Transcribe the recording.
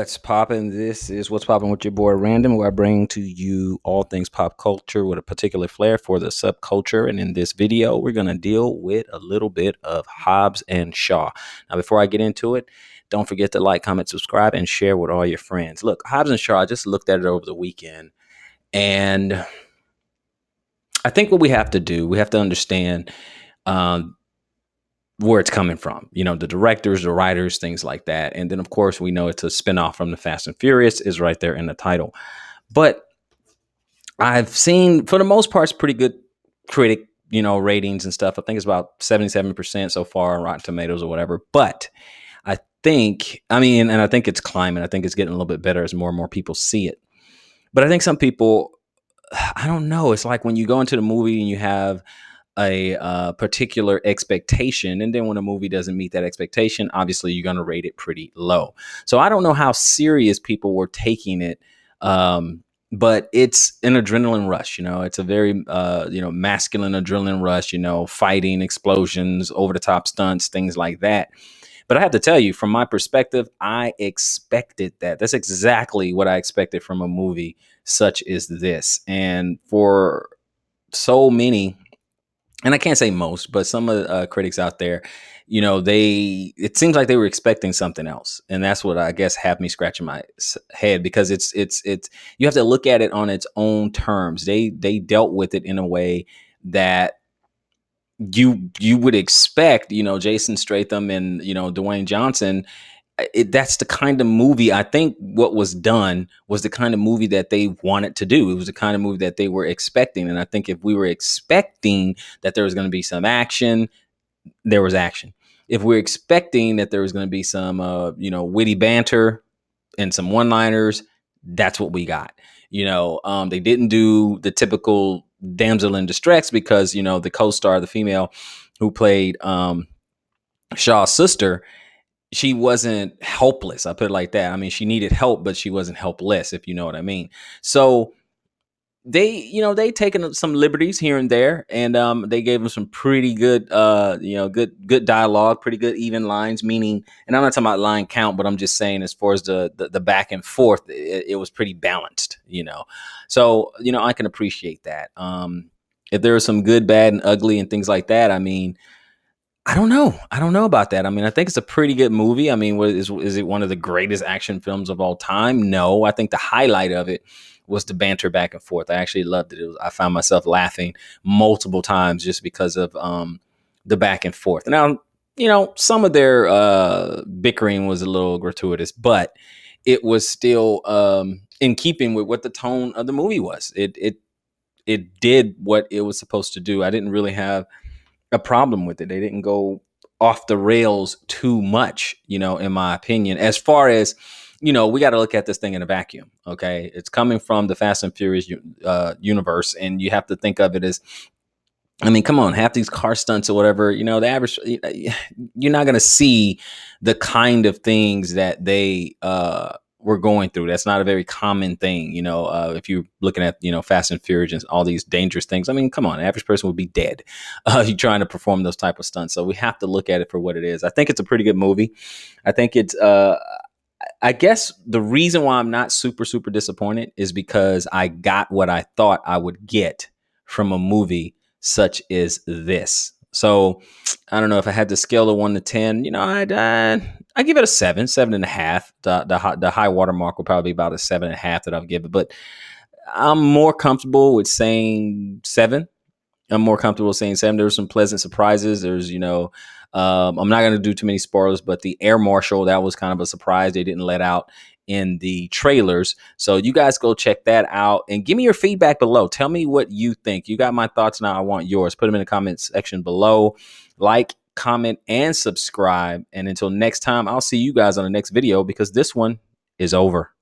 What's poppin'? This is What's Poppin' with your boy Random, where I bring to you all things pop culture with a particular flair for the subculture. And in this video, we're going to deal with a little bit of Hobbs and Shaw. Now, before I get into it, don't forget to like, comment, subscribe, and share with all your friends. Look, Hobbs and Shaw, I just looked at it over the weekend, and I think what we have to do, we have to understand where it's coming from, the directors, the writers, things like that. And then, of course, we know it's a spinoff from the Fast and Furious is right there in the title. But I've seen, for the most part, it's pretty good critic, ratings and stuff. I think it's about 77% so far on Rotten Tomatoes or whatever. But I think it's climbing. I think it's getting a little bit better as more and more people see it. But I think some people, I don't know. It's like when you go into the movie and you have a particular expectation, and then when a movie doesn't meet that expectation, obviously you're going to rate it pretty low. So I don't know how serious people were taking it, but it's an adrenaline rush. It's a very masculine adrenaline rush. Fighting, explosions, over the top stunts, things like that. But I have to tell you, from my perspective, I expected that. That's exactly what I expected from a movie such as this. And for so many, and I can't say most, but some of the critics out there, it seems like they were expecting something else. And that's what I guess had me scratching my head, because it's you have to look at it on its own terms. They dealt with it in a way that you would expect, Jason Statham and, Dwayne Johnson. That's the kind of movie, I think what was done was the kind of movie that they wanted to do. It was the kind of movie that they were expecting. And I think if we were expecting that there was going to be some action, there was action. If we're expecting that there was going to be some, witty banter and some one-liners, that's what we got. They didn't do the typical damsel in distress, because, the co-star, the female who played Shaw's sister, she wasn't helpless. I put it like that. I mean, she needed help, but she wasn't helpless, if you know what I mean. So they taken some liberties here and there, and they gave them some pretty good, good dialogue, pretty good even lines. Meaning, and I'm not talking about line count, but I'm just saying as far as the back and forth, it was pretty balanced. So I can appreciate that. If there was some good, bad, and ugly and things like that, I mean, I don't know about that. I mean, I think it's a pretty good movie. I mean, is it one of the greatest action films of all time? No, I think the highlight of it was the banter back and forth. I actually loved it. I found myself laughing multiple times just because of the back and forth. Now, some of their bickering was a little gratuitous, but it was still in keeping with what the tone of the movie was. It did what it was supposed to do. I didn't really have a problem with it. They didn't go off the rails too much, in my opinion. As far as, we got to look at this thing in a vacuum. Okay. It's coming from the Fast and Furious universe. And you have to think of it as, I mean, come on, half these car stunts or whatever, the average, you're not going to see the kind of things that they, we're going through. That's not a very common thing. If you're looking at, Fast and Furious and all these dangerous things, I mean, come on, average person would be dead. You trying to perform those type of stunts. So we have to look at it for what it is. I think it's a pretty good movie. I think it's, I guess the reason why I'm not super, super disappointed is because I got what I thought I would get from a movie such as this. So I don't know, if I had to scale of 1 to 10, I give it a 7.5. The high water mark will probably be about a 7.5 that I'll give it, but I'm more comfortable with saying 7. I'm more comfortable saying 7. There were some pleasant surprises. There's, I'm not going to do too many spoilers, but the air marshal, that was kind of a surprise. They didn't let out in the trailers. So you guys go check that out and give me your feedback below. Tell me what you think. You got my thoughts. Now I want yours. Put them in the comments section below. Like, comment, and subscribe. And until next time, I'll see you guys on the next video, because this one is over.